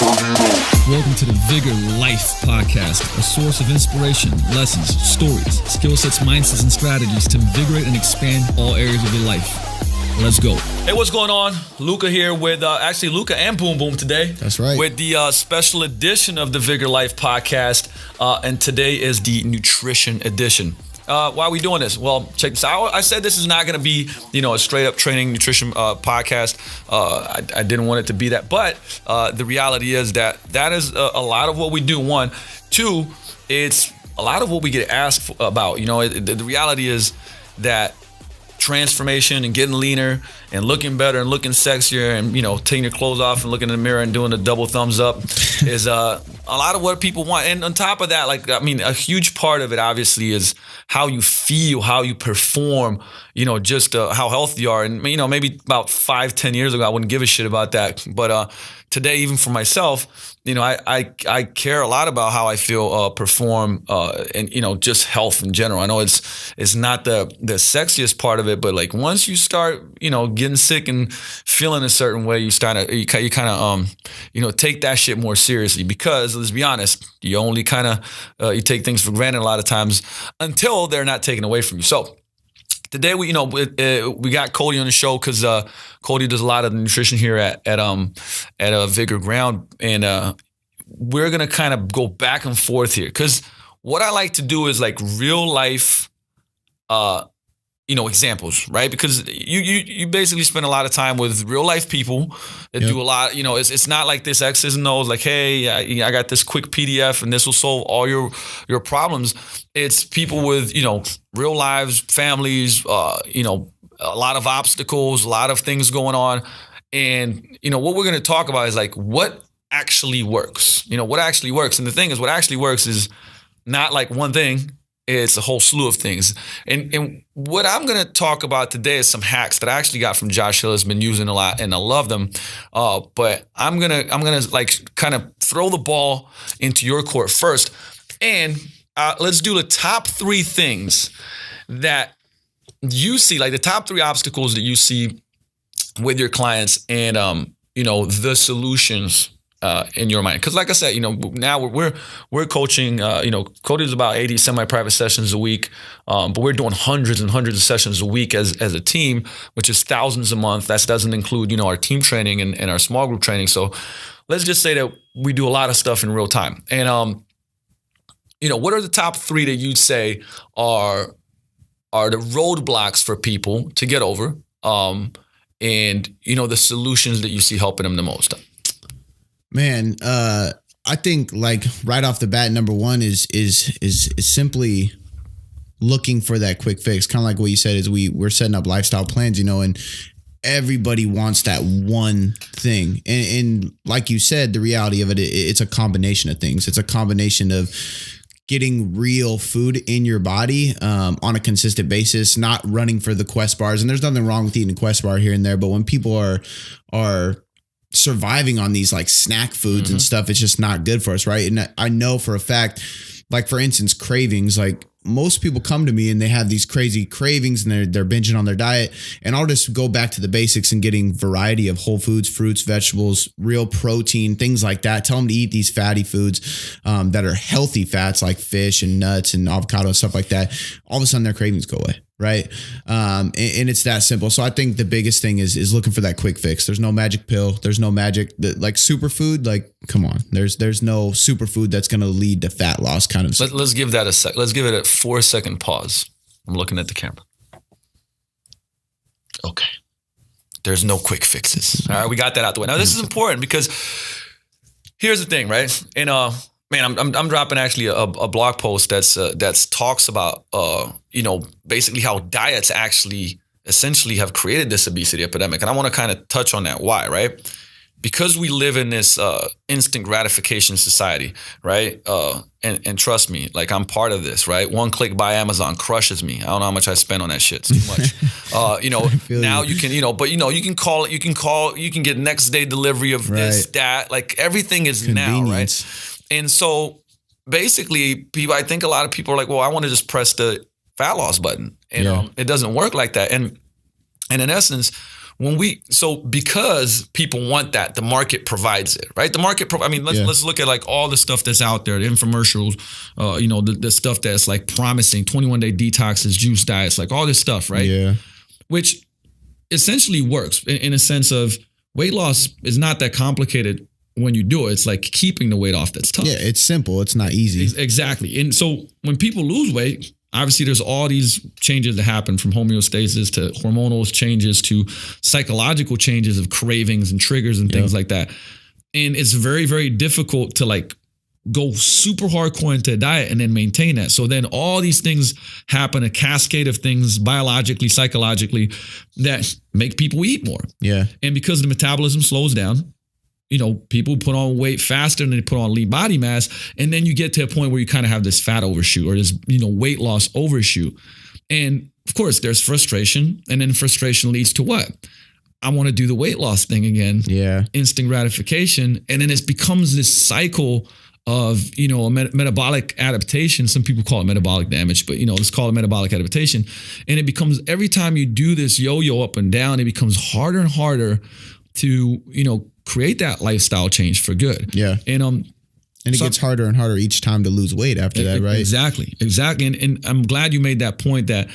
Welcome to the Vigor Life Podcast, a source of inspiration, lessons, stories, skill sets, mindsets, and strategies to invigorate and expand all areas of your life. Let's go. Hey, what's going on? Luka here with, Luka and Boom Boom today. That's right. With the special edition of the Vigor Life Podcast, and today is the Nutrition Edition. Why are we doing this? Well, check this out. I said this is not going to be, a straight up training nutrition podcast. I didn't want it to be that, but the reality is that is a lot of what we do. One, two, it's a lot of what we get asked about. The reality is that transformation and getting leaner and looking better and looking sexier and taking your clothes off and looking in the mirror and doing the double thumbs up is a lot of what people want. And on top of that, a huge part of it obviously is how you feel, how you perform, just how healthy you are. And maybe about 5-10 years ago I wouldn't give a shit about that, but today, even for myself, I care a lot about how I feel, perform, and just health in general. I know it's not the sexiest part of it, but once you start getting sick and feeling a certain way, you kind of take that shit more seriously, because let's be honest, you only you take things for granted a lot of times until they're not taken away from you. So today we got Cody on the show because Cody does a lot of the nutrition here at Vigor Ground, and we're gonna kind of go back and forth here, because what I like to do is real life examples, right? Because you basically spend a lot of time with real life people that do a lot. It's not like this X's and O's, hey, I got this quick PDF and this will solve all your problems. It's people with real lives, families, a lot of obstacles, a lot of things going on, and what we're going to talk about is what actually works. What actually works, and the thing is, what actually works is not one thing. It's a whole slew of things. And what I'm going to talk about today is some hacks that I actually got from Josh Hill, has been using a lot, and I love them. But I'm going to kind of throw the ball into your court first. And let's do the top 3 things that you see, the top 3 obstacles that you see with your clients, and the solutions in your mind. Because like I said, now we're coaching, Cody does about 80 semi-private sessions a week, but we're doing hundreds and hundreds of sessions a week as a team, which is thousands a month. That doesn't include, our team training and our small group training. So let's just say that we do a lot of stuff in real time. And, what are the top 3 that you'd say are the roadblocks for people to get over, and, the solutions that you see helping them the most? Man, I think right off the bat, number one is simply looking for that quick fix. Kind of like what you said, is we're setting up lifestyle plans, and everybody wants that one thing. And like you said, the reality of it's a combination of things. It's a combination of getting real food in your body on a consistent basis, not running for the Quest bars. And there's nothing wrong with eating a Quest bar here and there, but when people are surviving on these snack foods and stuff, it's just not good for us, right? And I know for a fact, for instance, cravings, most people come to me and they have these crazy cravings and they're binging on their diet, and I'll just go back to the basics and getting variety of whole foods, fruits, vegetables, real protein, things like that. Tell them to eat these fatty foods that are healthy fats, like fish and nuts and avocado and stuff like that. All of a sudden their cravings go away. Right. And it's that simple. So I think the biggest thing is looking for that quick fix. There's no magic pill. There's no magic superfood. Come on, there's no superfood that's going to lead to fat loss kind of stuff. Let's give that a sec. Let's give it a 4-second pause. I'm looking at the camera. Okay. There's no quick fixes. All right. We got that out the way. Now this is important, because here's the thing, right? And, man, I'm dropping actually a blog post that's talks about basically how diets actually essentially have created this obesity epidemic, and I want to kind of touch on that. Why, right? Because we live in this instant gratification society, right? And trust me, I'm part of this, right? One click buy Amazon crushes me. I don't know how much I spend on that shit. It's too much. Now you can, but you can call it. You can get next day delivery of this, that. Everything is now, right? And so basically, people, I think a lot of people are well, I want to just press the fat loss button. And it doesn't work like that. And in essence, because people want that, the market provides it, right? The market, let's look at like all the stuff that's out there, the infomercials, the stuff that's like promising 21-day detoxes, juice diets, like all this stuff, right? Yeah. Which essentially works in a sense of weight loss is not that complicated when you do it. It's like keeping the weight off that's tough. Yeah, it's simple. It's not easy. Exactly. And so when people lose weight, obviously there's all these changes that happen from homeostasis to hormonal changes to psychological changes of cravings and triggers and things like that. And it's very, very difficult to like go super hardcore into a diet and then maintain that. So then all these things happen, a cascade of things biologically, psychologically that make people eat more. Yeah. And because the metabolism slows down, people put on weight faster than they put on lean body mass. And then you get to a point where you kind of have this fat overshoot or this, weight loss overshoot. And of course there's frustration, and then frustration leads to what? I want to do the weight loss thing again. Yeah. Instant gratification. And then it becomes this cycle of, a metabolic adaptation. Some people call it metabolic damage, but, let's call it metabolic adaptation. And it becomes, every time you do this yo-yo up and down, it becomes harder and harder to, create that lifestyle change for good. Yeah. And it gets harder and harder each time to lose weight after that, right? Exactly. And I'm glad you made that point that,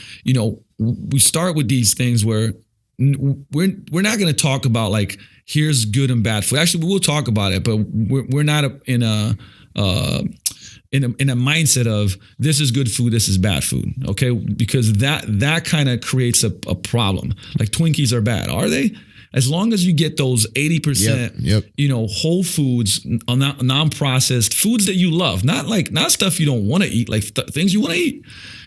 we start with these things where we're not going to talk about like, here's good and bad food. Actually, we'll talk about it, but we're not in a mindset of this is good food, this is bad food. Okay. Because that kind of creates a problem. Like Twinkies are bad. Are they? As long as you get those 80%, whole foods, non-processed foods that you love, not stuff you don't want to eat, like things you want to eat.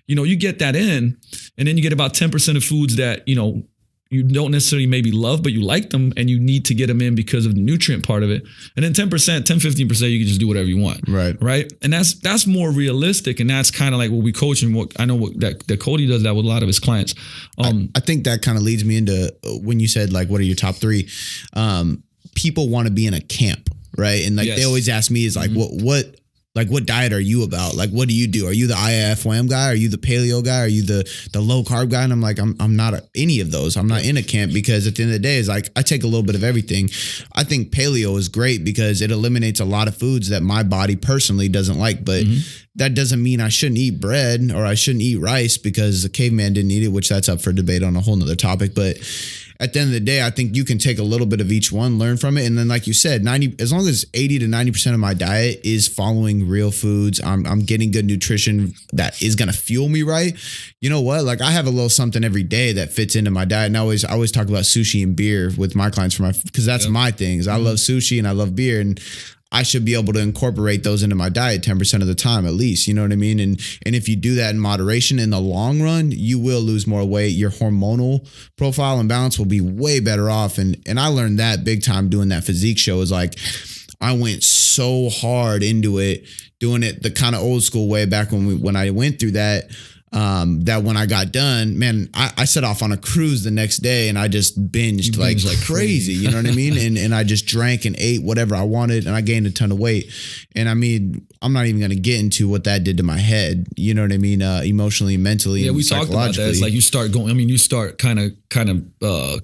You get that in, and then you get about 10% of foods that, you don't necessarily maybe love, but you like them and you need to get them in because of the nutrient part of it. And then 10-15%, you can just do whatever you want. Right. Right. And that's more realistic. And that's kind of like what we coach and what I know that Cody does that with a lot of his clients. I think that kind of leads me into when you said like, what are your top three? People want to be in a camp, right? And like, they always ask me is like, what diet are you about? Like, what do you do? Are you the IFWAM guy? Are you the paleo guy? Are you the low carb guy? And I'm like, I'm not any of those. I'm not in a camp because at the end of the day, it's like, I take a little bit of everything. I think paleo is great because it eliminates a lot of foods that my body personally doesn't like, but that doesn't mean I shouldn't eat bread or I shouldn't eat rice because the caveman didn't eat it, which that's up for debate on a whole nother topic. But at the end of the day, I think you can take a little bit of each one, learn from it. And then, like you said, as long as 80 to 90% of my diet is following real foods, I'm getting good nutrition that is going to fuel me right. You know what? Like I have a little something every day that fits into my diet. And I always talk about sushi and beer with my clients because that's my things. I love sushi and I love beer, and I should be able to incorporate those into my diet 10% of the time, at least, you know what I mean? And if you do that in moderation in the long run, you will lose more weight. Your hormonal profile and balance will be way better off. And I learned that big time doing that physique show. Is like, I went so hard into it, doing it the kind of old school way back when I went through that. That when I got done, man, I set off on a cruise the next day and I just binged like crazy, you know what I mean? And I just drank and ate whatever I wanted and I gained a ton of weight. And I mean, I'm not even going to get into what that did to my head, you know what I mean? Emotionally, mentally, yeah, and we talked about that. It's like you start kind of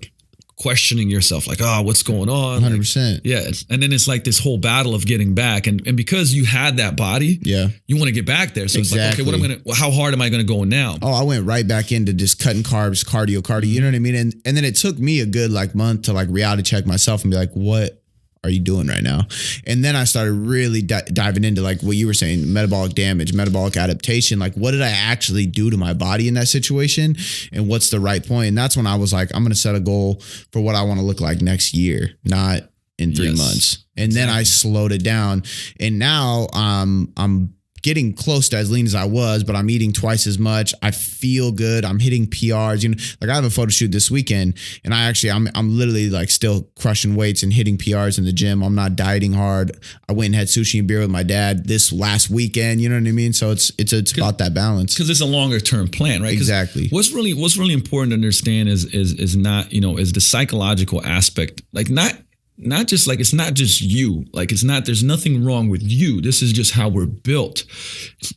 questioning yourself, like, what's going on? 100%. Like, yeah. And then it's like this whole battle of getting back. And because you had that body, you want to get back there. So it's like, okay, how hard am I going to go now? Oh, I went right back into just cutting carbs, cardio, you know what I mean? And then it took me a good month to reality check myself and be like, what are you doing right now? And then I started really diving into what you were saying, metabolic damage, metabolic adaptation. Like, what did I actually do to my body in that situation? And what's the right point? And that's when I was like, I'm going to set a goal for what I want to look like next year, not in 3 months. And then I slowed it down. And now I'm getting close to as lean as I was, but I'm eating twice as much. I feel good. I'm hitting PRs. You know, I have a photo shoot this weekend, and I'm literally still crushing weights and hitting PRs in the gym. I'm not dieting hard. I went and had sushi and beer with my dad this last weekend. You know what I mean? So it's about that balance, because it's a longer term plan, right? Exactly. What's really important to understand is not, is the psychological aspect. Not just it's not just you, there's nothing wrong with you. This is just how we're built.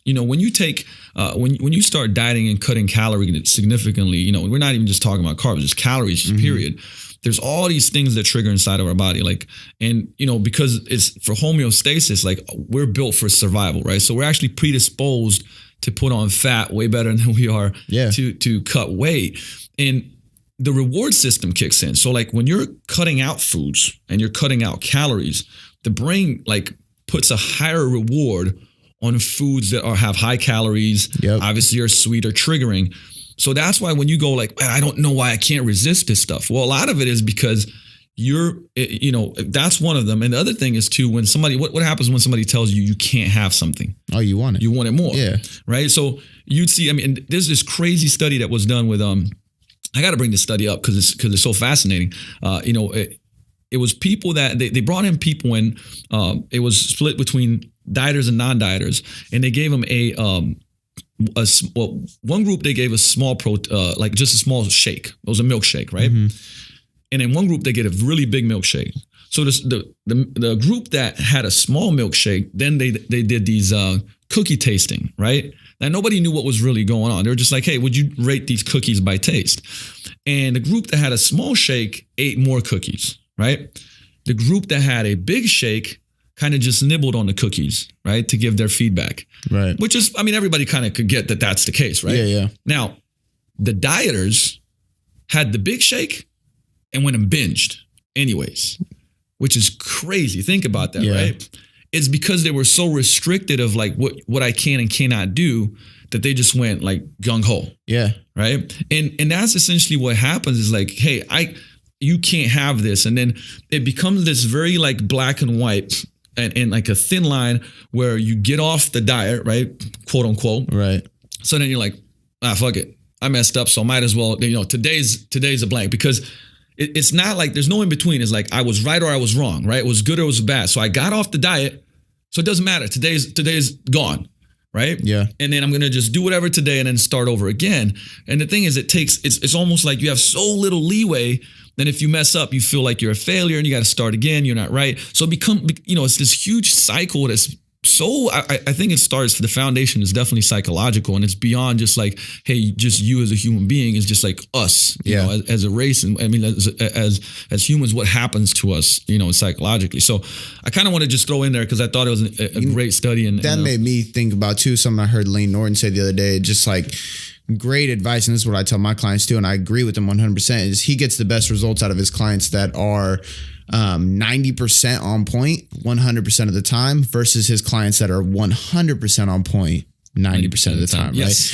When you take, when you start dieting and cutting calories significantly, we're not even just talking about carbs, just calories, period. there's all these things that trigger inside of our body. Like, and, you know, because it's for homeostasis, like we're built for survival, right? So we're actually predisposed to put on fat way better than we are to cut weight. And the reward system kicks in. So like when you're cutting out foods and you're cutting out calories, the brain like puts a higher reward on foods that have high calories, obviously are sweet or triggering. So that's why when you go like, I don't know why I can't resist this stuff. Well, a lot of it is because that's one of them. And the other thing is too, when somebody, what happens when somebody tells you you can't have something? Oh, you want it. You want it more. Yeah. Right. So you'd see, I mean, there's this crazy study that was done with, I got to bring this study up because it's so fascinating. It was people that they brought in people and it was split between dieters and non-dieters, and they gave them one group they gave a small like just a small shake. It was a milkshake, right? Mm-hmm. And in one group they get a really big milkshake. So the group that had a small milkshake, then they did these cookie tasting, right? Now nobody knew what was really going on. They were just like, hey, would you rate these cookies by taste? And the group that had a small shake ate more cookies, right? The group that had a big shake kind of just nibbled on the cookies, right? To give their feedback. Right. Which is, I mean, everybody kind of could get that that's the case, right? Yeah. Now, the dieters had the big shake and went and binged anyways, which is crazy. Think about that, right? It's because they were so restricted of like what I can and cannot do that they just went like gung ho. Yeah. Right. And that's essentially what happens is like, hey, you can't have this. And then it becomes this very like black and white and like a thin line where you get off the diet, right? Quote unquote. Right. So then you're like, fuck it. I messed up. So I might as well, today's a blank, because it's not like there's no in between. It's like I was right or I was wrong, right? It was good or it was bad. So I got off the diet. So it doesn't matter. Today's gone. Right. Yeah. And then I'm going to just do whatever today and then start over again. And the thing is, it's almost like you have so little leeway. Then if you mess up, you feel like you're a failure and you got to start again. You're not right. So it's this huge cycle that's so, I think it starts, the foundation is definitely psychological, and it's beyond just like, hey, just you as a human being. Is just like us, you know, as a race. And I mean, as humans, what happens to us, psychologically. So I kind of want to just throw in there because I thought it was a great study. And that made me think about too, something I heard Lane Norton say the other day, just like great advice. And this is what I tell my clients too. And I agree with him 100%, is he gets the best results out of his clients that are 90% on point 100% of the time versus his clients that are 100% on point 90% of the time, right? Yes.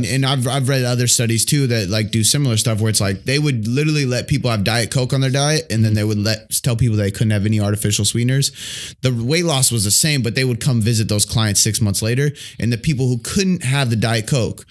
And I've read other studies too that like do similar stuff where it's like they would literally let people have Diet Coke on their diet, and then they would tell people they couldn't have any artificial sweeteners. The weight loss was the same, but they would come visit those clients 6 months later, and the people who couldn't have the Diet Coke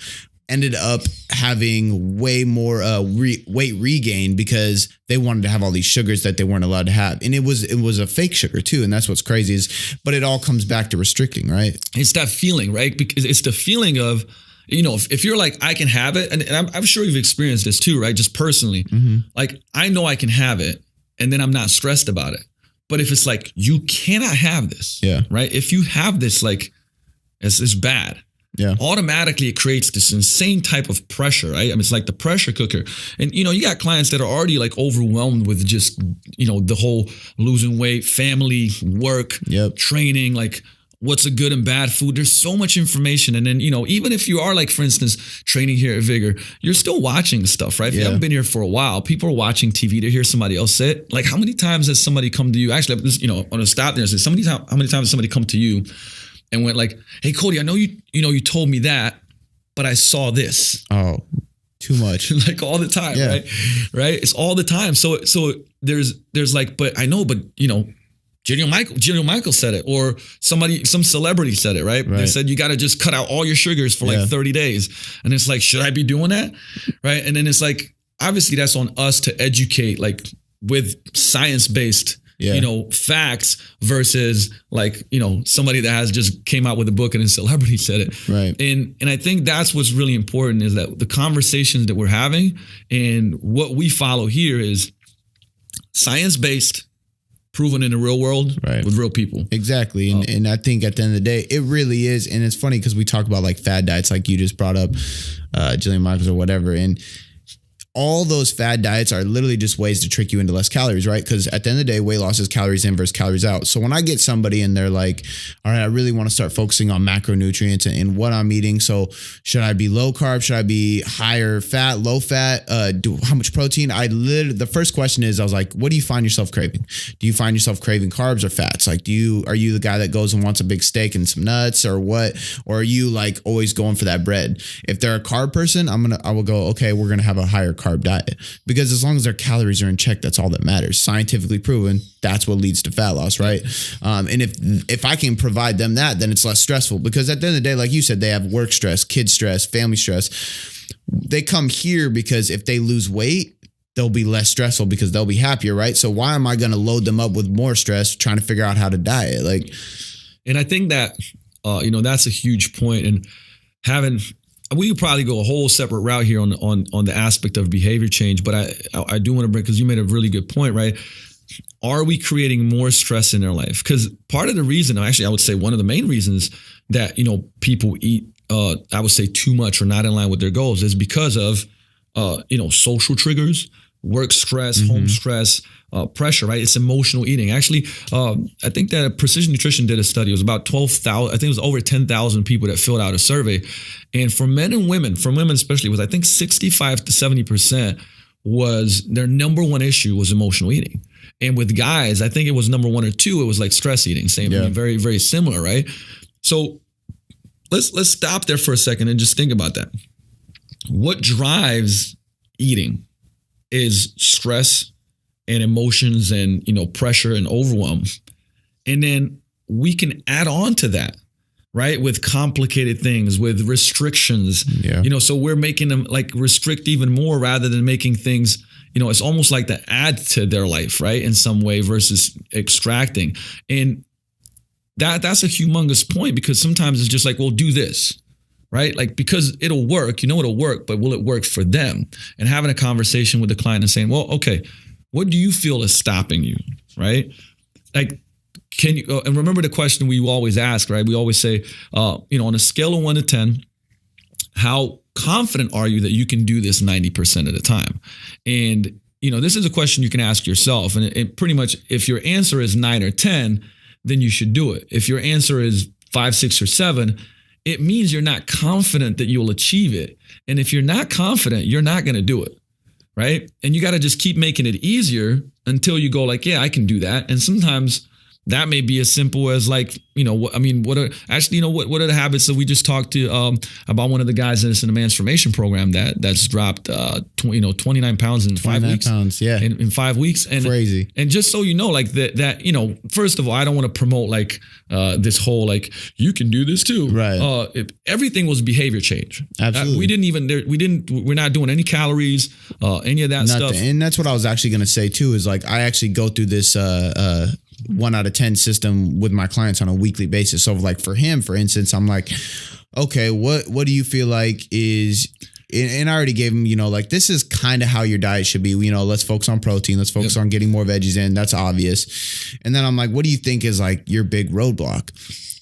ended up having way more weight regain because they wanted to have all these sugars that they weren't allowed to have. And it was a fake sugar too. And that's what's crazy but it all comes back to restricting, right? It's that feeling, right? Because it's the feeling of, if you're like, I can have it. And I'm sure you've experienced this too, right? Just personally, like I know I can have it and then I'm not stressed about it. But if it's like, you cannot have this, right? If you have this, like it's bad. Yeah. Automatically, it creates this insane type of pressure, right? I mean, it's like the pressure cooker. And, you got clients that are already like overwhelmed with just, the whole losing weight, family, work, training, like what's a good and bad food. There's so much information. And then, even if you are like, for instance, training here at Vigor, you're still watching stuff, right? If you haven't been here for a while, people are watching TV to hear somebody else say it. Like how many times has somebody come to you? Actually, on a stop there and say, how many times has somebody come to you and went like, hey, Cody, I know you told me that, but I saw this. Oh, too much. Like all the time, right? Right? It's all the time. So there's like, but I know, but General Michael said it, or some celebrity said it, right? They said, you got to just cut out all your sugars for like 30 days. And it's like, should I be doing that? Right. And then it's like, obviously that's on us to educate, like with science-based facts versus like, somebody that has just came out with a book and a celebrity said it. Right. And I think that's what's really important, is that the conversations that we're having and what we follow here is science-based, proven in the real world with real people. Exactly. And I think at the end of the day, it really is. And it's funny because we talk about like fad diets, like you just brought up, Jillian Michaels or whatever. And all those fad diets are literally just ways to trick you into less calories, right? Because at the end of the day, weight loss is calories in versus calories out. So when I get somebody and they're like, all right, I really want to start focusing on macronutrients and what I'm eating. So should I be low carb? Should I be higher fat, low fat? How much protein? The first question is, I was like, what do you find yourself craving? Do you find yourself craving carbs or fats? Like, are you the guy that goes and wants a big steak and some nuts or what? Or are you like always going for that bread? If they're a carb person, I will go, okay, we're going to have a higher carb diet, because as long as their calories are in check, that's all that matters. Scientifically proven, that's what leads to fat loss, right? And if I can provide them that, then it's less stressful, because at the end of the day, like you said, they have work stress, kid stress, family stress. They come here because if they lose weight, they'll be less stressful because they'll be happier, right? So why am I going to load them up with more stress trying to figure out how to diet? And I think that, that's a huge point. And we could probably go a whole separate route here on the aspect of behavior change, but I do want to bring, because you made a really good point, right? Are we creating more stress in their life? Because part of the reason, actually, I would say one of the main reasons that, people eat, I would say too much or not in line with their goals is because of, social triggers, work stress, home stress, pressure, right? It's emotional eating. Actually, I think that Precision Nutrition did a study. It was about 12,000, I think it was over 10,000 people that filled out a survey. And for men and women, for women especially, was I think 65 to 70% was their number one issue was emotional eating. And with guys, I think it was number 1 or 2, it was like stress eating. Same, I mean, very, very similar, right? So let's stop there for a second and just think about that. What drives eating is stress and emotions and, pressure and overwhelm. And then we can add on to that, right? With complicated things, with restrictions, so we're making them like restrict even more rather than making things, it's almost like to add to their life, right? In some way versus extracting. And that's a humongous point, because sometimes it's just like, well, do this. Right? Like, because it'll work, it'll work, but will it work for them? And having a conversation with the client and saying, well, okay, what do you feel is stopping you? Right? Like, can you, and remember the question we always ask, right? We always say, on a scale of 1 to 10, how confident are you that you can do this 90% of the time? And, this is a question you can ask yourself. And it pretty much, if your answer is 9 or 10, then you should do it. If your answer is 5, 6, or 7, it means you're not confident that you'll achieve it. And if you're not confident, you're not going to do it, right? And you got to just keep making it easier until you go like, yeah, I can do that. And sometimes that may be as simple as like, what are the habits that we just talked to about one of the guys in the Transformation program that's dropped 29 pounds in 5 weeks. Pounds, yeah. In 5 weeks. And crazy. And just so you know, like that, first of all, I don't want to promote like this whole like you can do this too. Right. Everything was behavior change. Absolutely. We're not doing any calories, any of that stuff. And that's what I was actually going to say too, is like I actually go through this 1 out of 10 system with my clients on a weekly basis. So like for him, for instance, I'm like, okay, what do you feel like is, and I already gave him, like this is kind of how your diet should be. Let's focus on protein. Let's focus on getting more veggies in. That's obvious. And then I'm like, what do you think is like your big roadblock?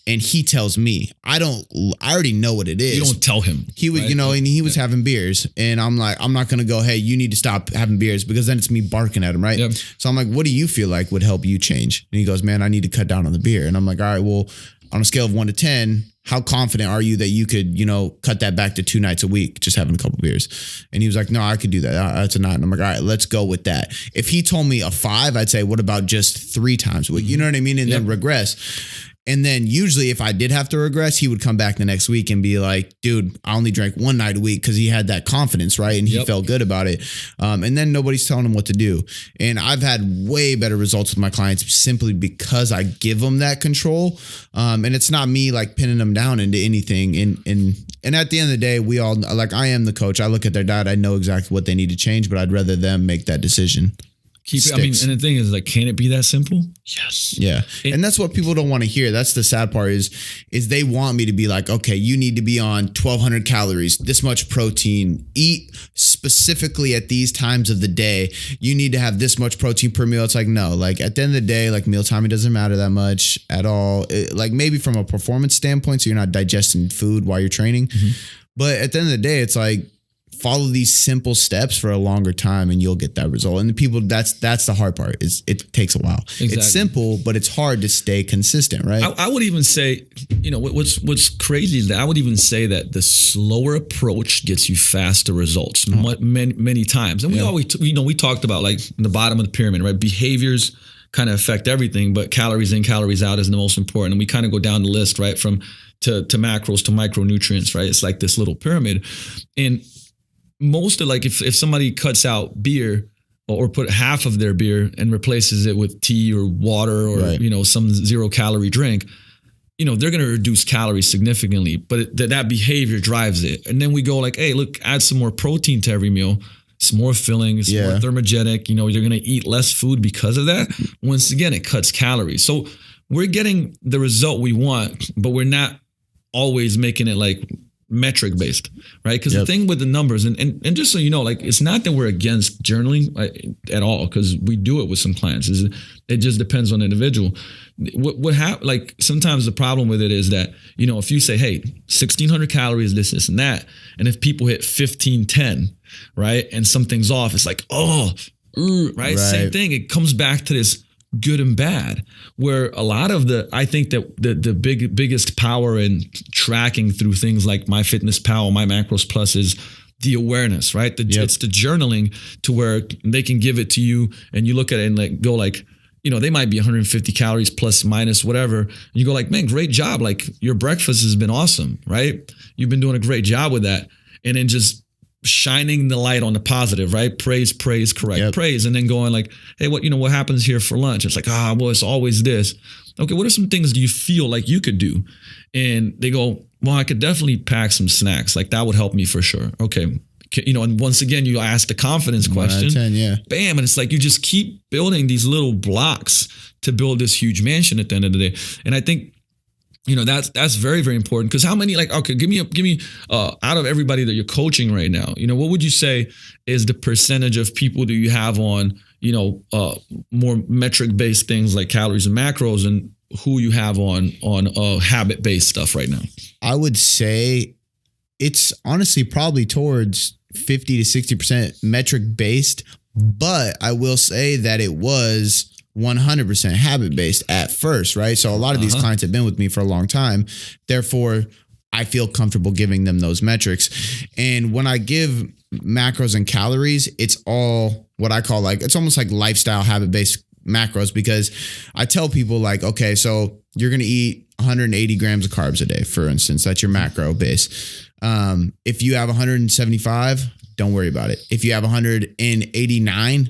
And he tells me, I already know what it is. You don't tell him. He would, right? And he was having beers, and I'm like, I'm not going to go, hey, you need to stop having beers, because then it's me barking at him. Right. Yep. So I'm like, what do you feel like would help you change? And he goes, man, I need to cut down on the beer. And I'm like, all right, well, on a scale of 1 to 10, how confident are you that you could, cut that back to 2 nights a week, just having a couple beers? And he was like, no, I could do that. That's a 9. And I'm like, all right, let's go with that. If he told me a 5, I'd say, what about just 3 times a week? You know what I mean? And then regress. And then usually if I did have to regress, he would come back the next week and be like, dude, I only drank 1 night a week, because he had that confidence, right? And he felt good about it. And then nobody's telling him what to do. And I've had way better results with my clients simply because I give them that control. And it's not me like pinning them down into anything. And at the end of the day, we all, like, I am the coach. I look at their diet. I know exactly what they need to change, but I'd rather them make that decision. And the thing is, like, can it be that simple? Yes. Yeah. And that's what people don't want to hear. That's the sad part is they want me to be like, okay, you need to be on 1,200 calories, this much protein, eat specifically at these times of the day. You need to have this much protein per meal. It's like, no, like at the end of the day, like meal timing doesn't matter that much at all. Like maybe from a performance standpoint, so you're not digesting food while you're training. Mm-hmm. But at the end of the day, it's like, follow these simple steps for a longer time and you'll get that result. And the people, that's the hard part, is it takes a while. Exactly. It's simple, but it's hard to stay consistent, right? I would even say, what's crazy is that I would even say that the slower approach gets you faster results many times. And we always, we talked about like the bottom of the pyramid, right? Behaviors kind of affect everything, but calories in, calories out is the most important. And we kind of go down the list, right? From to macros to micronutrients, right? It's like this little pyramid. And most of, like, if somebody cuts out beer or put half of their beer and replaces it with tea or water or, some 0 calorie drink, they're going to reduce calories significantly, but that behavior drives it. And then we go like, hey, look, add some more protein to every meal. It's more filling, it's more thermogenic. You're going to eat less food because of that. Once again, it cuts calories. So we're getting the result we want, but we're not always making it like metric based, right? Because the thing with the numbers, and just so you know, like, it's not that we're against journaling at all, because we do it with some clients. It just depends on the individual. What happens, like, sometimes the problem with it is that, if you say, hey, 1,600 calories, this and that, and if people hit 1,510, right, and something's off, it's like, right? Same thing. It comes back to this good and bad, where a lot of I think that the biggest power in tracking through things like MyFitnessPal, My Macros Plus is the awareness, right? It's the journaling, to where they can give it to you and you look at it and like go like, they might be 150 calories plus minus whatever. And you go like, man, great job. Like, your breakfast has been awesome, right? You've been doing a great job with that. And then just shining the light on the positive, right? Praise, correct, praise. And then going like, hey, what happens here for lunch? It's like, well, it's always this. Okay, what are some things do you feel like you could do? And they go, well, I could definitely pack some snacks. Like, that would help me for sure. Okay. And once again, you ask the confidence question. 10, bam. And it's like, you just keep building these little blocks to build this huge mansion at the end of the day. And I think, that's very, very important, because how many, like, okay, give me out of everybody that you're coaching right now, what would you say is the percentage of people do you have on, more metric based things like calories and macros, and who you have on habit based stuff right now? I would say it's honestly probably towards 50 to 60% metric based, but I will say that it was 100% habit based at first, right? So a lot of these clients have been with me for a long time. Therefore, I feel comfortable giving them those metrics. And when I give macros and calories, it's all what I call it's almost like lifestyle habit based macros, because I tell people like, okay, so you're going to eat 180 grams of carbs a day, for instance. That's your macro base. If you have 175, don't worry about it. If you have 189,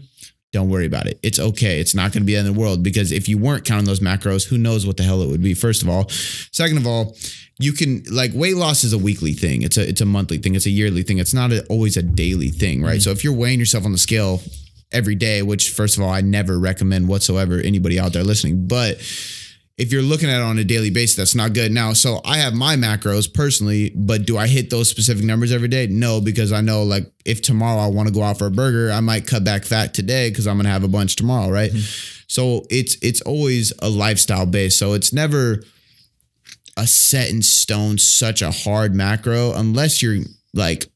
don't worry about it. It's okay. It's not going to be the end of the world, because if you weren't counting those macros, who knows what the hell it would be, first of all. Second of all, you can, like, weight loss is a weekly thing. It's a monthly thing. It's a yearly thing. It's not always a daily thing, right? So if you're weighing yourself on the scale every day, which, first of all, I never recommend whatsoever anybody out there listening, but if you're looking at it on a daily basis, that's not good. Now, so I have my macros personally, but do I hit those specific numbers every day? No, because I know, like, if tomorrow I want to go out for a burger, I might cut back fat today because I'm going to have a bunch tomorrow, right? So it's always a lifestyle base. So it's never a set in stone, such a hard macro, unless you're like,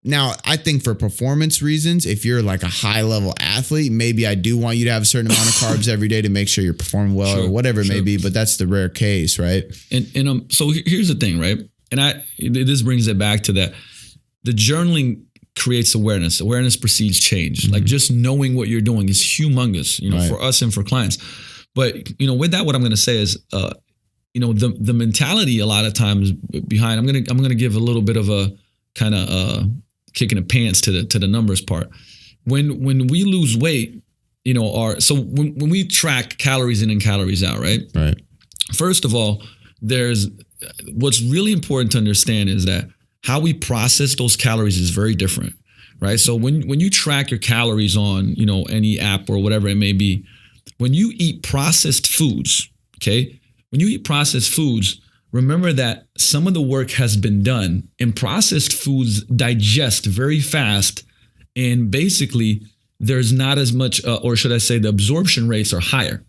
now, I think for performance reasons, if you're like a high level athlete, maybe I do want you to have a certain amount of carbs every day to make sure you're performing well, or whatever it may be, but that's the rare case, right? And so here's the thing, right? And this brings it back to that. The journaling creates awareness. Awareness precedes change. Like, just knowing what you're doing is humongous, for us and for clients. But, with that, what I'm going to say is, the mentality a lot of times behind, I'm going to give a little bit of a kind of kicking the pants to the numbers part. When we lose weight, when we track calories in and calories out, right? Right. First of all, what's really important to understand is that how we process those calories is very different, right? So when you track your calories on, any app or whatever it may be, when you eat processed foods, okay? When you eat processed foods, remember that some of the work has been done, and processed foods digest very fast. And basically, there's not as much, or should I say, the absorption rates are higher,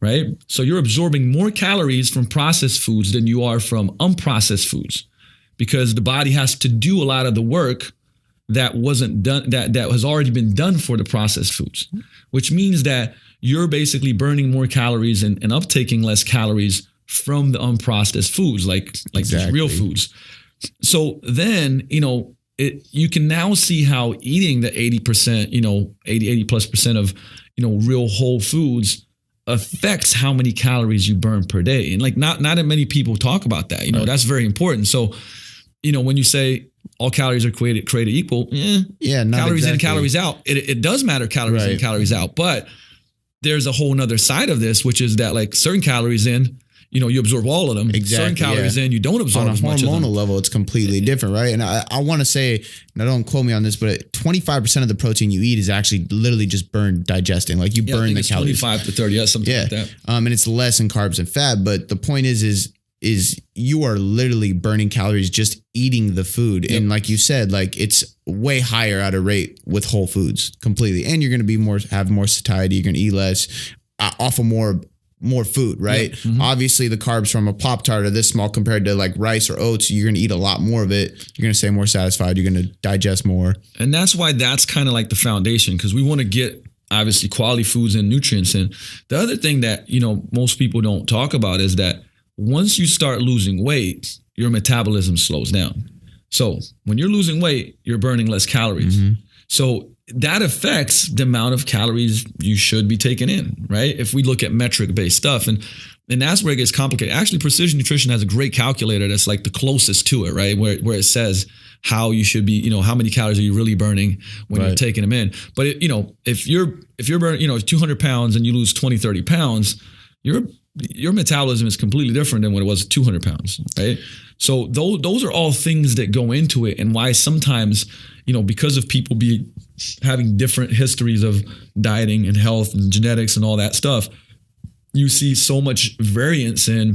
right? So you're absorbing more calories from processed foods than you are from unprocessed foods, because the body has to do a lot of the work that wasn't done, that has already been done for the processed foods, which means that you're basically burning more calories and uptaking less calories from the unprocessed foods, like exactly. Real foods. So then, you can now see how eating the 80%, 80+% of, real whole foods affects how many calories you burn per day. And like, not that many people talk about that, right. That's very important. So, when you say all calories are created equal, calories exactly. in, calories out, it does matter calories right. in, calories out. But there's a whole nother side of this, which is that like certain calories in, you absorb all of them. Exactly. Certain calories in, you don't absorb as much of them. On a hormonal level, it's completely different, right? And I want to say, now don't quote me on this, but 25% of the protein you eat is actually literally just burned digesting. Like you burn the calories. 25 to 30, something like that. And it's less in carbs and fat. But the point is you are literally burning calories just eating the food. Yep. And like you said, like it's way higher at a rate with whole foods completely. And you're going to have more satiety. You're going to eat less off of more food, right? Yeah. Mm-hmm. Obviously the carbs from a Pop-Tart are this small compared to like rice or oats. You're going to eat a lot more of it. You're going to stay more satisfied. You're going to digest more. And that's why that's kind of like the foundation, because we want to get obviously quality foods and nutrients in. The other thing that, most people don't talk about is that once you start losing weight, your metabolism slows down. So when you're losing weight, you're burning less calories. Mm-hmm. So that affects the amount of calories you should be taking in, right? If we look at metric-based stuff, and that's where it gets complicated. Actually, Precision Nutrition has a great calculator that's like the closest to it, right? Where it says how you should be, how many calories are you really burning when right. you're taking them in. But if you're burning, 200 pounds and you lose 20, 30 pounds, your metabolism is completely different than when it was 200 pounds, right? So those are all things that go into it, and why sometimes, because of people having different histories of dieting and health and genetics and all that stuff, you see so much variance in,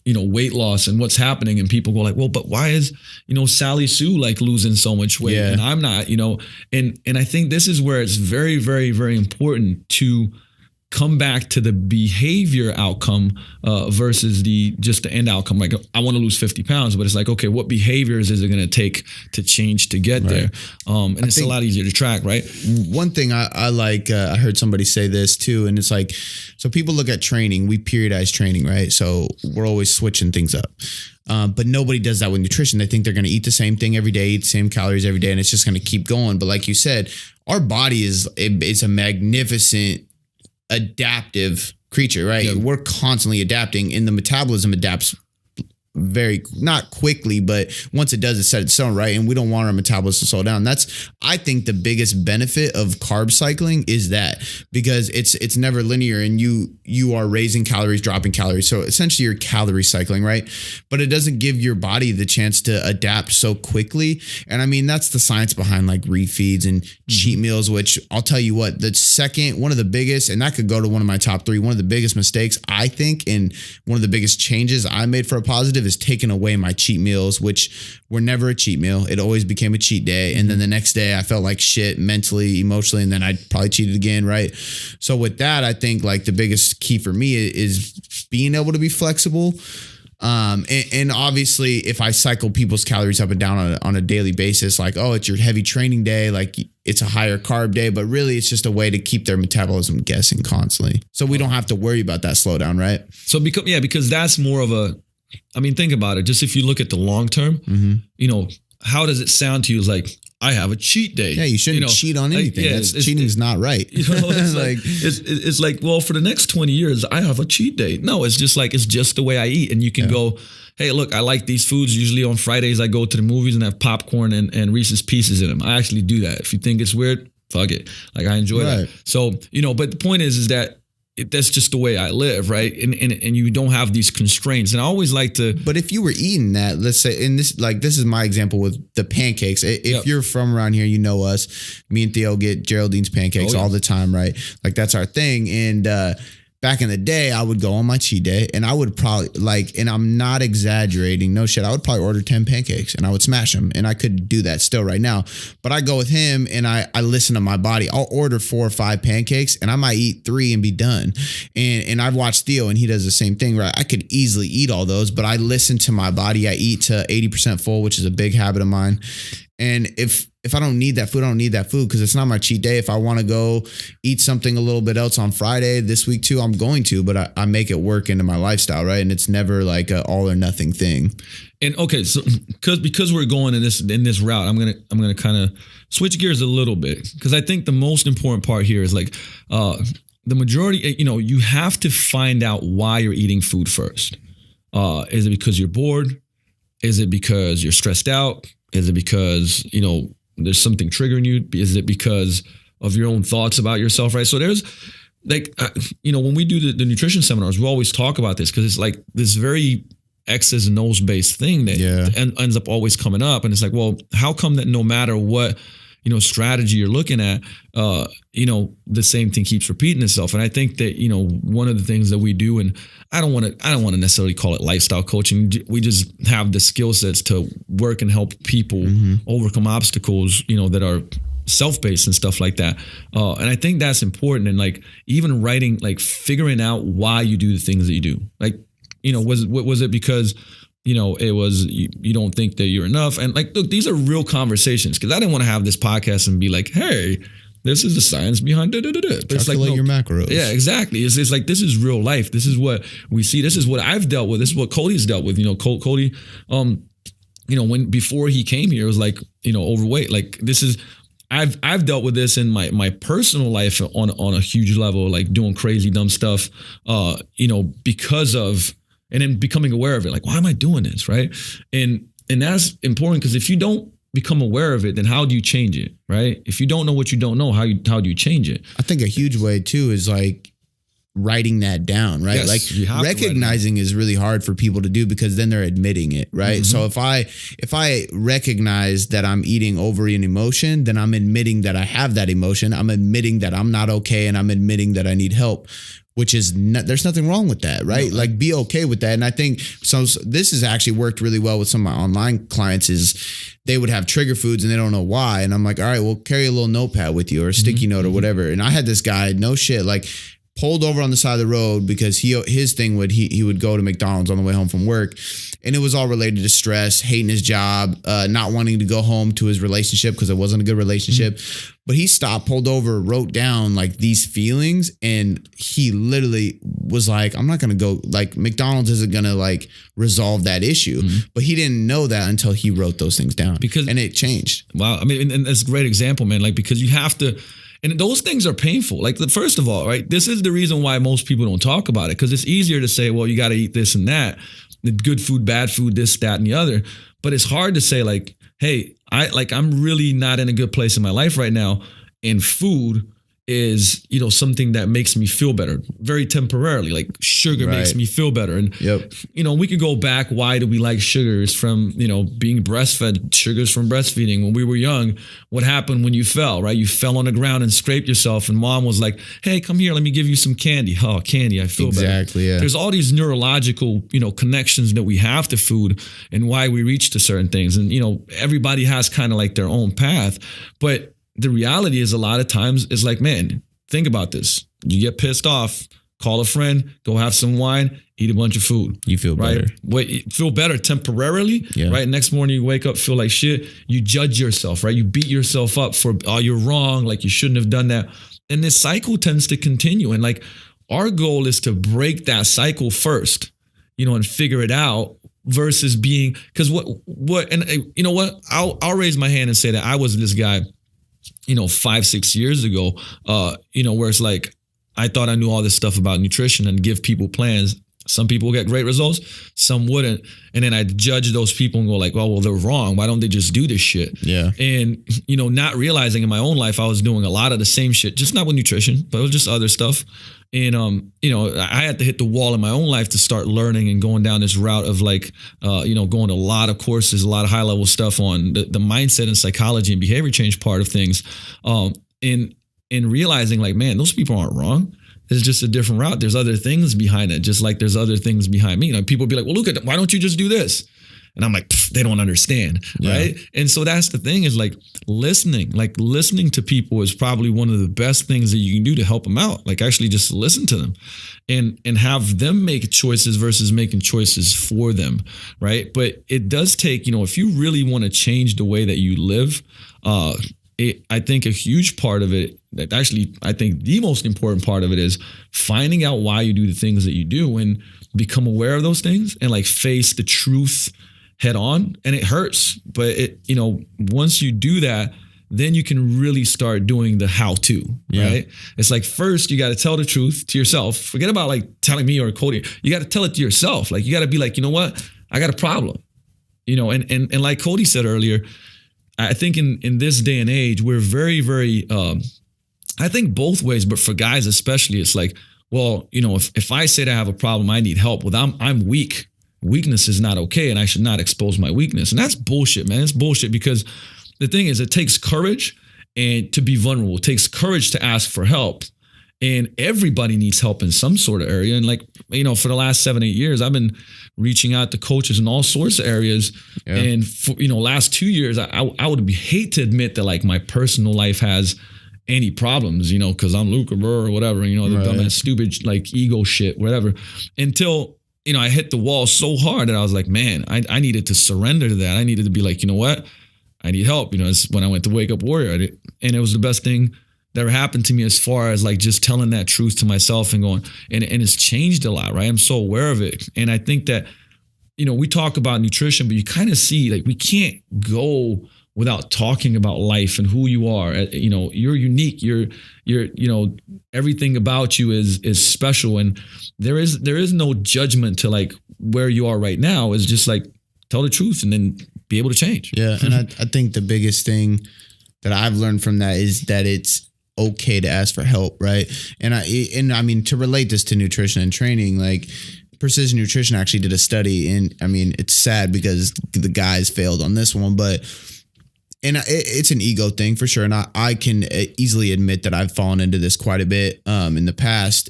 weight loss and what's happening. And people go like, well, but why is, Sally Sue like losing so much weight and I'm not, and I think this is where it's very, very, very important to come back to the behavior outcome versus just the end outcome. Like, I want to lose 50 pounds, but it's like, okay, what behaviors is it going to take to change to get there? And it's a lot easier to track, right? One thing I like, I heard somebody say this too, and it's like, so people look at training, we periodize training, right? So we're always switching things up. But nobody does that with nutrition. They think they're going to eat the same thing every day, eat the same calories every day, and it's just going to keep going. But like you said, our body it's a magnificent adaptive creature, right? Yeah. We're constantly adapting, and the metabolism adapts very, not quickly, but once it does, it's set its stone, right? And we don't want our metabolism to slow down. That's, I think, the biggest benefit of carb cycling is that, because it's never linear, and you are raising calories, dropping calories. So essentially you're calorie cycling, right? But it doesn't give your body the chance to adapt so quickly. And I mean, that's the science behind like refeeds and cheat meals, which I'll tell you what, one of the biggest, and that could go to one of my top three, one of the biggest mistakes, I think, and one of the biggest changes I made for a positive is taking away my cheat meals, which were never a cheat meal. It always became a cheat day. And then the next day I felt like shit mentally, emotionally, and then I'd probably cheated again, right? So with that, I think like the biggest key for me is being able to be flexible. And obviously if I cycle people's calories up and down on a daily basis, like, oh, it's your heavy training day, like it's a higher carb day, but really it's just a way to keep their metabolism guessing constantly. So we don't have to worry about that slowdown, right? So because that's more of think about it. Just if you look at the long term, how does it sound to you? It's like, I have a cheat day. Yeah, you shouldn't cheat on anything. Cheating is not right. It's like, well, for the next 20 years, I have a cheat day. No, it's just like, it's just the way I eat. And you can go, hey, look, I like these foods. Usually on Fridays, I go to the movies and have popcorn and Reese's Pieces in them. I actually do that. If you think it's weird, fuck it. Like, I enjoy that. So, but the point is that that's just the way I live, right? And you don't have these constraints. And I always like to. But if you were eating that, let's say, and this is my example with the pancakes. If you're from around here, you know us. Me and Theo get Geraldine's pancakes all the time, right? Like, that's our thing. And back in the day, I would go on my cheat day and I would probably and I'm not exaggerating, no shit, I would probably order 10 pancakes and I would smash them. And I could do that still right now. But I go with him and I listen to my body. I'll order 4 or 5 pancakes and I might eat 3 and be done. And I've watched Theo and he does the same thing, right? I could easily eat all those, but I listen to my body. I eat to 80% full, which is a big habit of mine. And if I don't need that food, I don't need that food because it's not my cheat day. If I want to go eat something a little bit else on Friday this week too, I'm going to, but I make it work into my lifestyle, right? And it's never like a all or nothing thing. And okay, so because we're going in this route, I'm gonna kind of switch gears a little bit because I think the most important part here is like the majority. You have to find out why you're eating food first. Is it because you're bored? Is it because you're stressed out? Is it because, there's something triggering you? Is it because of your own thoughts about yourself, right? So there's like, when we do the nutrition seminars, we always talk about this because it's like this very X's and O's based thing that ends up always coming up. And it's like, well, how come that no matter what, strategy you're looking at, the same thing keeps repeating itself. And I think that, one of the things that we do, and I don't want to necessarily call it lifestyle coaching. We just have the skill sets to work and help people overcome obstacles, that are self-based and stuff like that. And I think that's important. And like, even writing, like figuring out why you do the things that you do, like, was it because, it was, you don't think that you're enough. And like, look, these are real conversations because I didn't want to have this podcast and be like, hey, this is the science behind it. But it's like, your macros. Yeah, exactly. It's like, this is real life. This is what we see. This is what I've dealt with. This is what Cody's dealt with. Cody, before he came here, it was like, overweight. Like this is, I've dealt with this in my personal life on a huge level, like doing crazy, dumb stuff, because of, and then becoming aware of it. Like, why am I doing this? Right. And that's important because if you don't become aware of it, then how do you change it? Right. If you don't know what you don't know, how do you change it? I think a huge way too is like writing that down, right? Yes, like recognizing is really hard for people to do because then they're admitting it, right? So if I recognize that I'm eating over an emotion, then I'm admitting that I have that emotion. I'm admitting that I'm not okay, and I'm admitting that I need help. Which is there's nothing wrong with that, right? No. Like be okay with that. And I think so. This has actually worked really well with some of my online clients. Is they would have trigger foods and they don't know why, and I'm like, all right, well, carry a little notepad with you or a sticky note or whatever. And I had this guy, no shit, like pulled over on the side of the road because his thing would he would go to McDonald's on the way home from work, and it was all related to stress, hating his job, not wanting to go home to his relationship because it wasn't a good relationship. But he stopped, pulled over, wrote down like these feelings, and he literally was like, I'm not going to go, like McDonald's isn't going to like resolve that issue. But he didn't know that until he wrote those things down and it changed. Wow. I mean, and that's a great example, man, like because you have to, and those things are painful. Like first of all, right, this is the reason why most people don't talk about it because it's easier to say, well, you got to eat this and that, the good food, bad food, this, that, and the other. But it's hard to say like, hey, I'm really not in a good place in my life right now. And food is, something that makes me feel better very temporarily. Like sugar makes me feel better. And, we could go back. Why do we like sugars from, being breastfed, sugars from breastfeeding when we were young? What happened when you fell, right? You fell on the ground and scraped yourself. And mom was like, hey, come here. Let me give you some candy. Oh, candy. I feel better. Exactly. Yeah. There's all these neurological, connections that we have to food and why we reach to certain things. And, everybody has kind of like their own path, but the reality is a lot of times it's like, man, think about this. You get pissed off, call a friend, go have some wine, eat a bunch of food. You feel better. Wait, feel better temporarily, right? Next morning you wake up, feel like shit. You judge yourself, right? You beat yourself up for, oh, you're wrong. Like you shouldn't have done that. And this cycle tends to continue. And like our goal is to break that cycle first, and figure it out versus being, because I'll raise my hand and say that I was this guy 5-6 years ago, where it's like, I thought I knew all this stuff about nutrition and give people plans. Some people get great results, some wouldn't. And then I judge those people and go like, well, they're wrong. Why don't they just do this shit? Yeah. And, not realizing in my own life, I was doing a lot of the same shit, just not with nutrition, but it was just other stuff. And, I had to hit the wall in my own life to start learning and going down this route of like, going to a lot of courses, a lot of high level stuff on the mindset and psychology and behavior change part of things. And realizing like, man, those people aren't wrong. It's just a different route. There's other things behind it, just like there's other things behind me. People be like, well, Luka, why don't you just do this? And I'm like, they don't understand. Right. And so that's the thing is like listening to people is probably one of the best things that you can do to help them out. Like actually just listen to them and have them make choices versus making choices for them. Right. But it does take, if you really want to change the way that you live, I think a huge part of it, actually, I think the most important part of it is finding out why you do the things that you do and become aware of those things and like face the truth head on. And it hurts, but once you do that, then you can really start doing the how to, right? It's like, first you got to tell the truth to yourself. Forget about like telling me or Cody. You got to tell it to yourself. Like you got to be like, you know what? I got a problem, and like Cody said earlier, I think in this day and age, we're very, very, I think both ways, but for guys especially, it's like, well, if I say that I have a problem, I need help. Well, I'm weak. Weakness is not okay, and I should not expose my weakness. And that's bullshit, man. It's bullshit because the thing is, it takes courage and to be vulnerable. It takes courage to ask for help. And everybody needs help in some sort of area. And like, for the last 7-8 years, I've been reaching out to coaches in all sorts of areas. Yeah. And for, last 2 years, I would hate to admit that like my personal life has any problems, because I'm Luka or whatever, they've done that stupid like ego shit, whatever, until, I hit the wall so hard that I was like, man, I needed to surrender to that. I needed to be like, you know what? I need help. It's when I went to Wake Up Warrior, and it was the best thing that ever happened to me as far as like just telling that truth to myself and going, and it's changed a lot, right? I'm so aware of it. And I think that, we talk about nutrition, but you kind of see like we can't go without talking about life and who you are. You're unique. You're everything about you is special. And there is no judgment to like where you are right now. Is just like tell the truth and then be able to change. Yeah. And I think the biggest thing that I've learned from that is that it's okay to ask for help. Right. And I mean, to relate this to nutrition and training, like Precision Nutrition actually did a study, and I mean, it's sad because the guys failed on this one, but it's an ego thing for sure. And I can easily admit that I've fallen into this quite a bit in the past.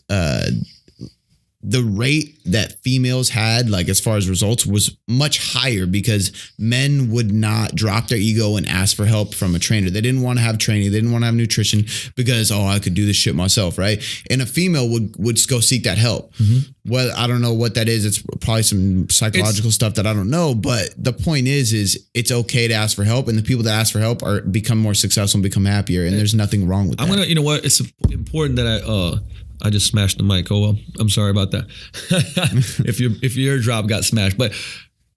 The rate that females had, like as far as results, was much higher because men would not drop their ego and ask for help from a trainer. They didn't want to have training. They didn't want to have nutrition because, I could do this shit myself, right? And a female would go seek that help. Mm-hmm. Well, I don't know what that is. It's probably some psychological stuff that I don't know. But the point is it's okay to ask for help. And the people that ask for help become more successful and become happier. And there's nothing wrong with that. I'm going to, you know what? It's important that I just smashed the mic. Oh, well, I'm sorry about that. if your eardrop got smashed. But,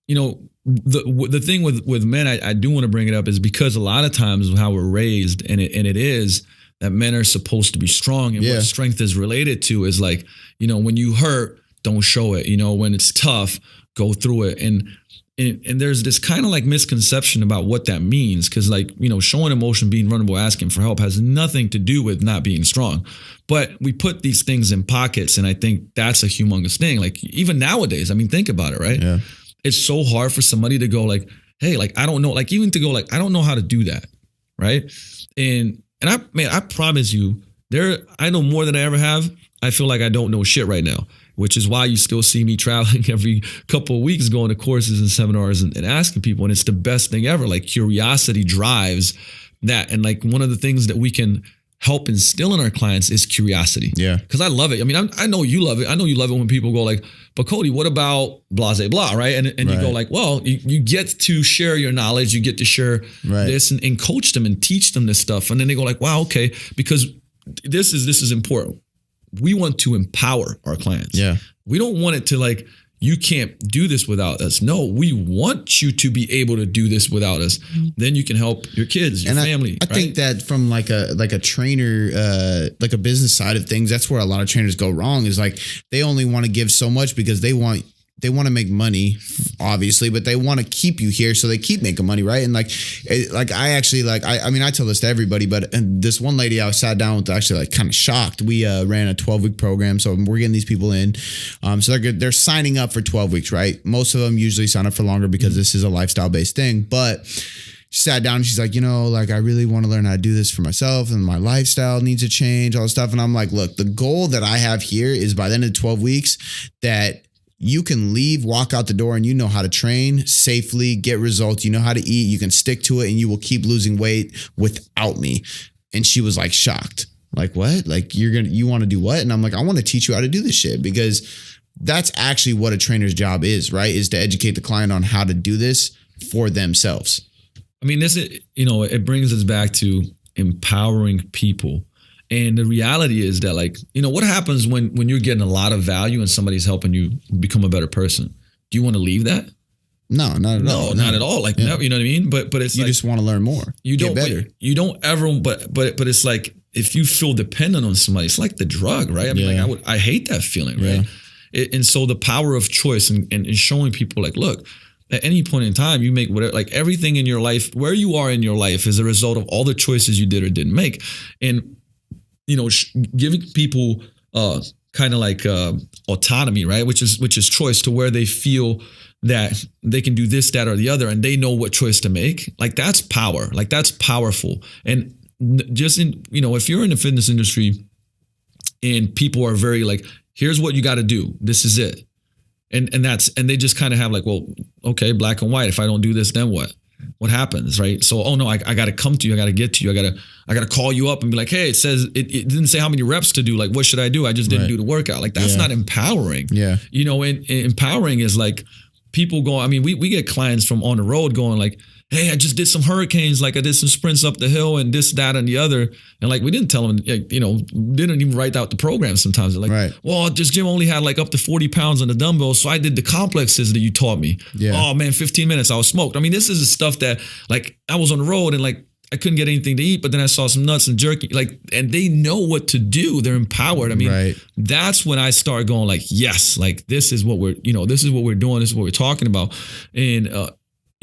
the thing with men, I do want to bring it up is because a lot of times how we're raised, and it is that men are supposed to be strong. And what strength is related to is like, when you hurt, don't show it. When it's tough, go through it. And there's this kind of like misconception about what that means. Cause like, showing emotion, being vulnerable, asking for help has nothing to do with not being strong. But we put these things in pockets. And I think that's a humongous thing. Like even nowadays, I mean, think about it, right? Yeah. It's so hard for somebody to go like, hey, like, I don't know, like even to go like, I don't know how to do that. Right. And I promise you I know more than I ever have. I feel like I don't know shit right now, which is why you still see me traveling every couple of weeks, going to courses and seminars and asking people. And it's the best thing ever. Like curiosity drives that. And like one of the things that we can help instill in our clients is curiosity. Yeah. Cause I love it. I mean, I know you love it. I know you love it when people go like, but Cody, what about blah, blah, blah, right? And you go like, well, you get to share your knowledge. You get to share this and coach them and teach them this stuff. And then they go like, wow, okay. Because this is important. We want to empower our clients. Yeah. We don't want it to like, you can't do this without us. No, we want you to be able to do this without us. Then you can help your kids, your family. I think that from like a trainer, like a business side of things, that's where a lot of trainers go wrong, is like they only want to give so much because they want to make money, obviously, but they want to keep you here, so they keep making money, right? And I actually I tell this to everybody, but this one lady I sat down with actually like kind of shocked. We ran a 12-week program, so we're getting these people in. So they're signing up for 12 weeks, right? Most of them usually sign up for longer because this is a lifestyle-based thing, but she sat down and she's like, I really want to learn how to do this for myself, and my lifestyle needs to change, all this stuff. And I'm like, look, the goal that I have here is by the end of 12 weeks that you can leave, walk out the door, and you know how to train safely, get results. You know how to eat. You can stick to it, and you will keep losing weight without me. And she was like shocked. Like, what? Like, you want to do what? And I'm like, I want to teach you how to do this shit, because that's actually what a trainer's job is, right? Is to educate the client on how to do this for themselves. I mean, it brings us back to empowering people. And the reality is that, like, what happens when you're getting a lot of value and somebody's helping you become a better person? Do you want to leave that? No, not at all. No, not at all. Like, never, you know what I mean? But it's you just want to learn more. You don't get better. You don't ever. But it's like, if you feel dependent on somebody, it's like the drug, right? I mean, I hate that feeling, right? And so the power of choice and showing people, like, look, at any point in time, you make whatever, like, everything in your life, where you are in your life is a result of all the choices you did or didn't make. And, giving people kind of like autonomy, right? Which is choice, to where they feel that they can do this, that, or the other, and they know what choice to make. Like, that's power. Like, that's powerful. And just if you're in the fitness industry and people are very like, here's what you got to do, this is it. And they just kind of have like, well, okay, black and white. If I don't do this, then what? What happens, right? So, oh no, I got to come to you. I got to get to you. I got to call you up and be like, hey, it says it didn't say how many reps to do. Like, what should I do? I just didn't do the workout. Like, that's not empowering. Yeah. And empowering is like people going. I mean, we get clients from on the road going like, hey, I just did some hurricanes. Like, I did some sprints up the hill and this, that, and the other. And like, we didn't tell them, didn't even write out the program sometimes. They're like, well, this gym only had like up to 40 pounds on the dumbbells. So I did the complexes that you taught me. Yeah. Oh man, 15 minutes, I was smoked. I mean, this is the stuff that, like, I was on the road and like, I couldn't get anything to eat, but then I saw some nuts and jerky, like, and they know what to do. They're empowered. I mean, that's when I start going like, yes, like, this is what we're doing. This is what we're talking about. And,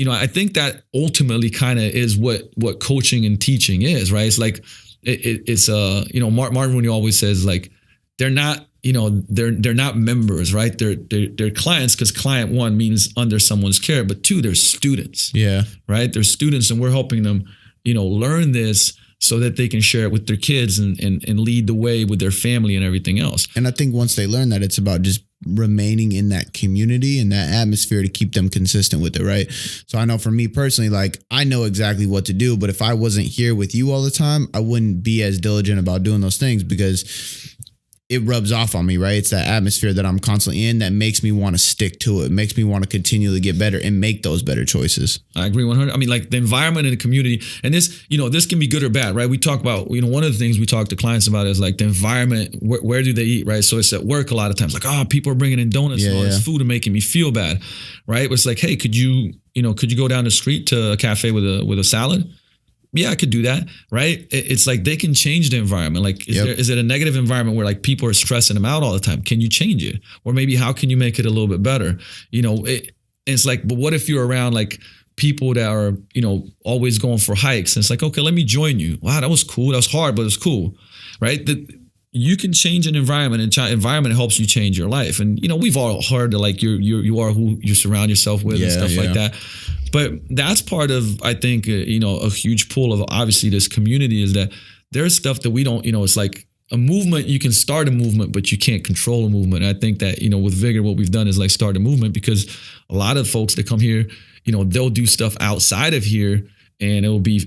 I think that ultimately kind of is what coaching and teaching is, right? It's like, it's Martin Rooney always says, like, they're not, they're not members, right? They're clients, because client, one, means under someone's care, but two, they're students. Yeah. Right? They're students, and we're helping them, learn this so that they can share it with their kids and lead the way with their family and everything else. And I think once they learn that, it's about just remaining in that community and that atmosphere to keep them consistent with it, right? So I know for me personally, like, I know exactly what to do, but if I wasn't here with you all the time, I wouldn't be as diligent about doing those things, because it rubs off on me, right? It's that atmosphere that I'm constantly in that makes me want to stick to it. It makes me want to continually get better and make those better choices. I agree 100. I mean, like, the environment and the community, and this, this can be good or bad, right? We talk about, one of the things we talk to clients about is like the environment. Where do they eat, right? So it's at work a lot of times, like, people are bringing in donuts and all this food and making me feel bad, right? But it's like, hey, could you go down the street to a cafe with a salad? Yeah, I could do that, right? It's like they can change the environment. Like, is it a negative environment where like people are stressing them out all the time? Can you change it? Or maybe how can you make it a little bit better? It's like, but what if you're around like people that are, always going for hikes? And it's like, okay, let me join you. Wow, that was cool. That was hard, but it's cool, right? You can change an environment, and environment helps you change your life. And, we've all heard that like you are who you surround yourself with and stuff like that. But that's part of, I think, a huge pull of obviously this community is that there's stuff that we don't, it's like a movement. You can start a movement, but you can't control a movement. And I think that, with Vigor, what we've done is like start a movement, because a lot of folks that come here, they'll do stuff outside of here, and it'll be,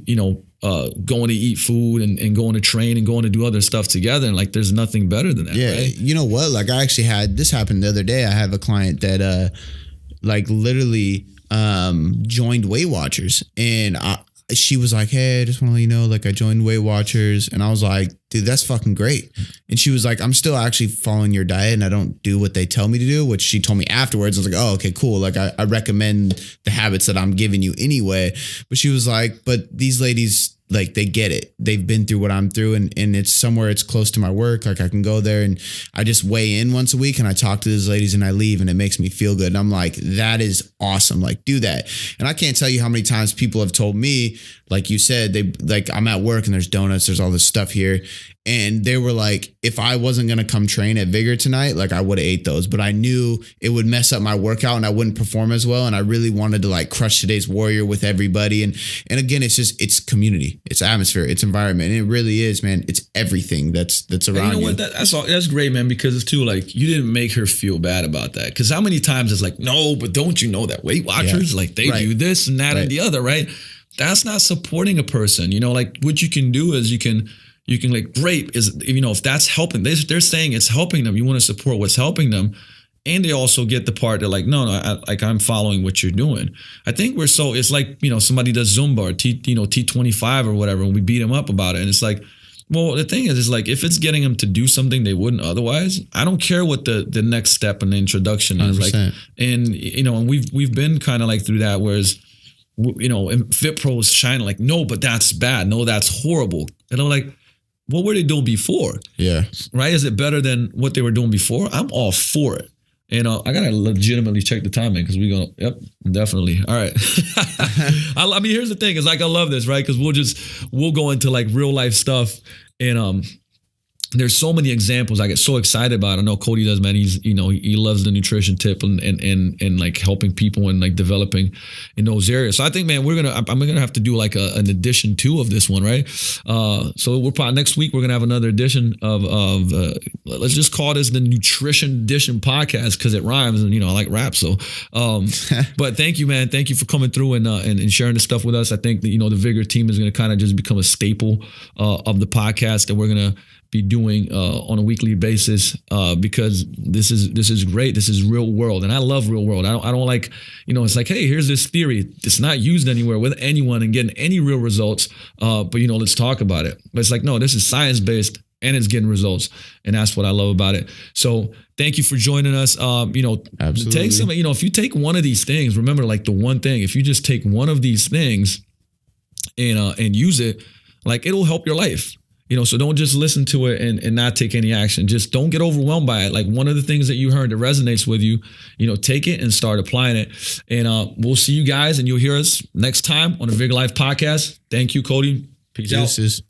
going to eat food and going to train and going to do other stuff together. And like, there's nothing better than that. Yeah. Right? You know what? Like, I actually had this happen the other day. I have a client that, like, literally, joined Weight Watchers, and she was like, hey, I just want to let you know, like, I joined Weight Watchers. And I was like, dude, that's fucking great. And she was like, I'm still actually following your diet and I don't do what they tell me to do, which she told me afterwards. I was like, oh, okay, cool. Like, I recommend the habits that I'm giving you anyway. But she was like, but these ladies, like, they get it. They've been through what I'm through, and it's somewhere it's close to my work. Like, I can go there and I just weigh in once a week and I talk to these ladies and I leave, and it makes me feel good. And I'm like, that is awesome. Like, do that. And I can't tell you how many times people have told me, like you said, they like, I'm at work and there's donuts, there's all this stuff here. And they were like, if I wasn't going to come train at Vigor tonight, like I would have ate those, but I knew it would mess up my workout and I wouldn't perform as well. And I really wanted to like crush today's warrior with everybody. And again, it's community, it's atmosphere, it's environment. And it really is, man. It's everything that's around you. What? That's great, man, because it's too like, you didn't make her feel bad about that. Cause how many times it's like, no, but don't you know that Weight Watchers, like they do this and that and the other, right? That's not supporting a person. Like what you can do is you can like, great is, if that's helping, they're saying it's helping them. You want to support what's helping them. And they also get the part that like, no, I'm following what you're doing. I think it's like, somebody does Zumba or T25 or whatever, and we beat them up about it. And it's like, well, the thing is like, if it's getting them to do something they wouldn't otherwise, I don't care what the next step in the introduction is. 100%. Like, and we've been kind of like through that, whereas, and Fit Pro is shining like, no, but that's bad. No, that's horrible. And I'm like, what were they doing before? Yeah. Right? Is it better than what they were doing before? I'm all for it. And I got to legitimately check the timing because we're going to, yep, definitely. All right. I mean, here's the thing. It's like, I love this, right? Because we'll go into like real life stuff. And there's so many examples I get so excited about. I know Cody does, man. He's, he loves the nutrition tip and like helping people and like developing in those areas. So I think, man, I'm going to have to do like an edition 2 of this one, right? So we're probably next week, we're going to have another edition of let's just call this the Nutrition Edition podcast because it rhymes and, I like rap. So, but thank you, man. Thank you for coming through and sharing this stuff with us. I think that, the Vigor team is going to kind of just become a staple of the podcast that we're going to be doing on a weekly basis because this is great. This is real world, and I love real world. I don't like, it's like, hey, here's this theory. It's not used anywhere with anyone and getting any real results. But let's talk about it. But it's like, no, this is science based and it's getting results, and that's what I love about it. So thank you for joining us. Absolutely. Take some. If you take one of these things, remember, like the one thing. If you just take one of these things and use it, like it'll help your life. So don't just listen to it and not take any action. Just don't get overwhelmed by it. Like one of the things that you heard that resonates with you, take it and start applying it. And we'll see you guys and you'll hear us next time on the Vigor Life podcast. Thank you, Cody. Peace out.